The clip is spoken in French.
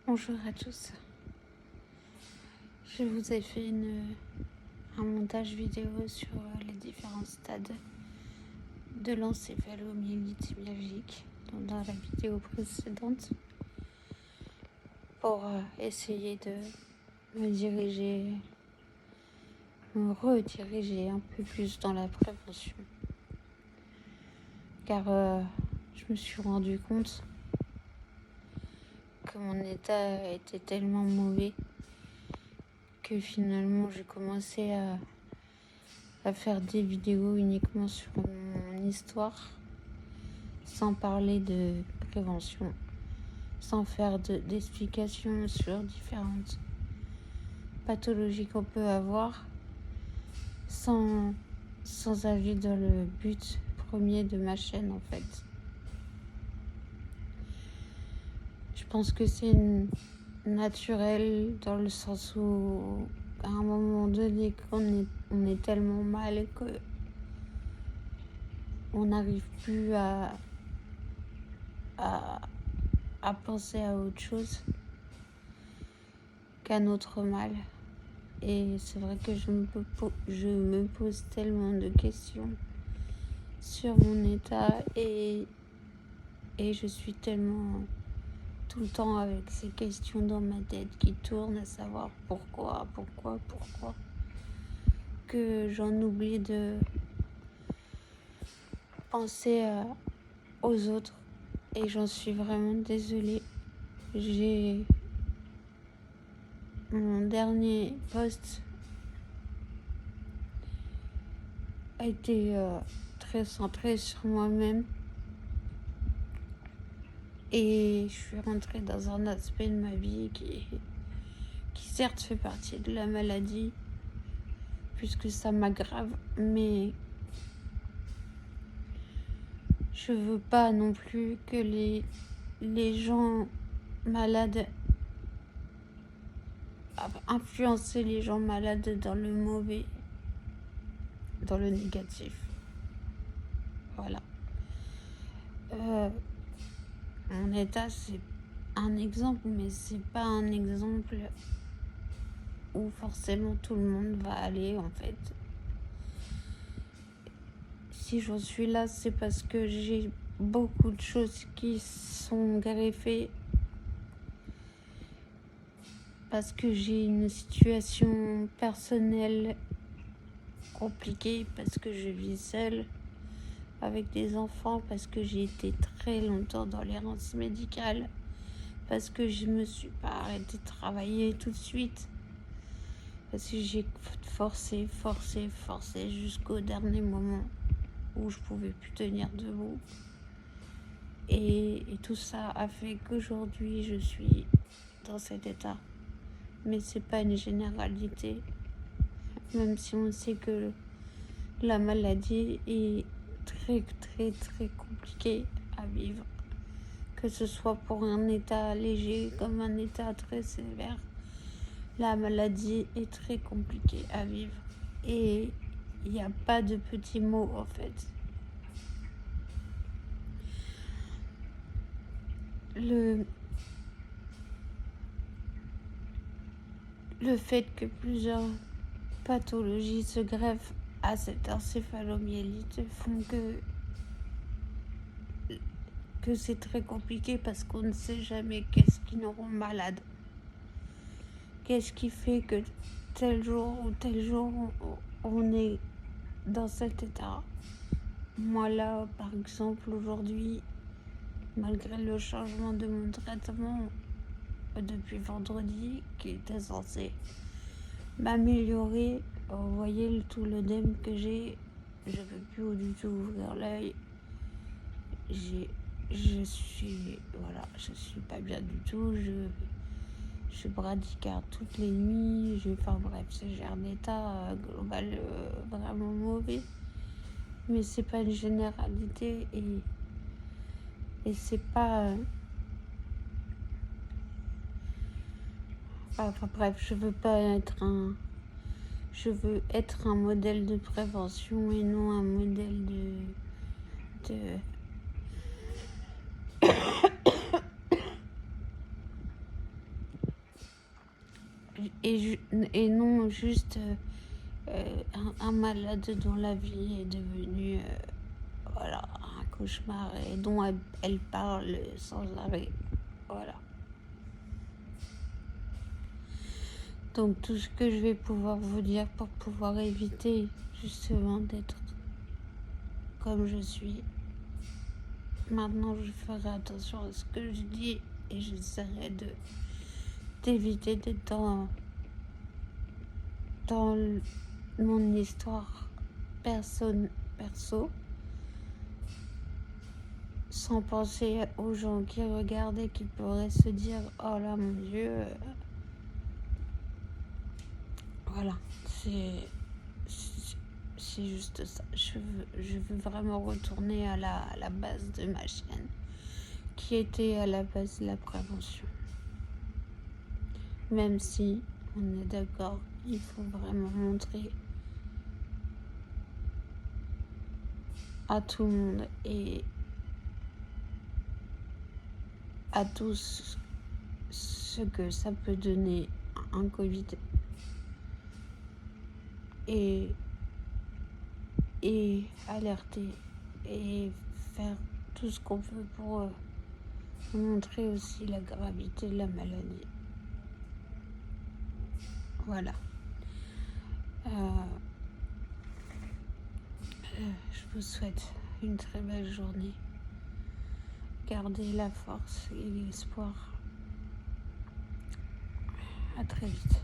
Bonjour à tous. Je vous ai fait un montage vidéo sur les différents stades de l'encéphalomyélite myalgique dans la vidéo précédente pour essayer de me rediriger un peu plus dans la prévention. Car je me suis rendu compte que mon état était tellement mauvais que finalement j'ai commencé à faire des vidéos uniquement sur mon histoire, sans parler de prévention, sans faire d'explications sur différentes pathologies qu'on peut avoir, sans avis dans le but premier de ma chaîne en fait. Je pense que c'est naturel dans le sens où à un moment donné on est tellement mal que on n'arrive plus à penser à autre chose qu'à notre mal. Et c'est vrai que je me pose tellement de questions sur mon état et je suis tellement tout le temps avec ces questions dans ma tête qui tournent à savoir pourquoi, que j'en oublie de penser aux autres et j'en suis vraiment désolée. Mon dernier post a été très centré sur moi-même et je suis rentrée dans un aspect de ma vie qui certes fait partie de la maladie puisque ça m'aggrave, mais je veux pas non plus que les gens malades influencer les gens malades dans le mauvais, dans le négatif. Voilà. Mon état, c'est un exemple, mais c'est pas un exemple où forcément tout le monde va aller en fait. Si j'en suis là, c'est parce que j'ai beaucoup de choses qui sont greffées, parce que j'ai une situation personnelle compliquée, parce que je vis seule avec des enfants, parce que j'ai été très longtemps dans l'errance médicale, parce que je me suis pas arrêtée de travailler tout de suite, parce que j'ai forcé jusqu'au dernier moment où je pouvais plus tenir debout. Et tout ça a fait qu'aujourd'hui je suis dans cet état. Mais c'est pas une généralité, même si on sait que la maladie est très compliquée à vivre, que ce soit pour un état léger comme un état très sévère. La maladie est très compliquée à vivre et il n'y a pas de petits mots en fait. Le fait que plusieurs pathologies se greffent à cette encéphalomyélite font que c'est très compliqué parce qu'on ne sait jamais qu'est-ce qui nous rend malade. Qu'est-ce qui fait que tel jour on est dans cet état. Moi là, par exemple, aujourd'hui, malgré le changement de mon traitement depuis vendredi, qui était censé m'améliorer, vous voyez tout l'œdème que j'ai, je ne peux plus du tout ouvrir l'œil. Je suis pas bien du tout, je bradicarde toutes les nuits, bref, j'ai un état global vraiment mauvais. Mais c'est pas une généralité et c'est pas... bref, je veux être un modèle de prévention et non un modèle et non juste un malade dont la vie est devenue voilà, un cauchemar et dont elle parle sans arrêt. Voilà. Donc tout ce que je vais pouvoir vous dire pour pouvoir éviter justement d'être comme je suis. Maintenant, je ferai attention à ce que je dis et j'essaierai d'éviter d'être dans mon histoire perso, sans penser aux gens qui regardent et qui pourraient se dire oh là mon Dieu, voilà, c'est juste ça. Je veux vraiment retourner à la base de ma chaîne, qui était à la base la prévention. Même si on est d'accord, il faut vraiment montrer à tout le monde et à tous ce que ça peut donner un Covid et alerter et faire tout ce qu'on peut pour montrer aussi la gravité de la maladie. Voilà. Je vous souhaite une très belle journée. Gardez la force et l'espoir. À très vite.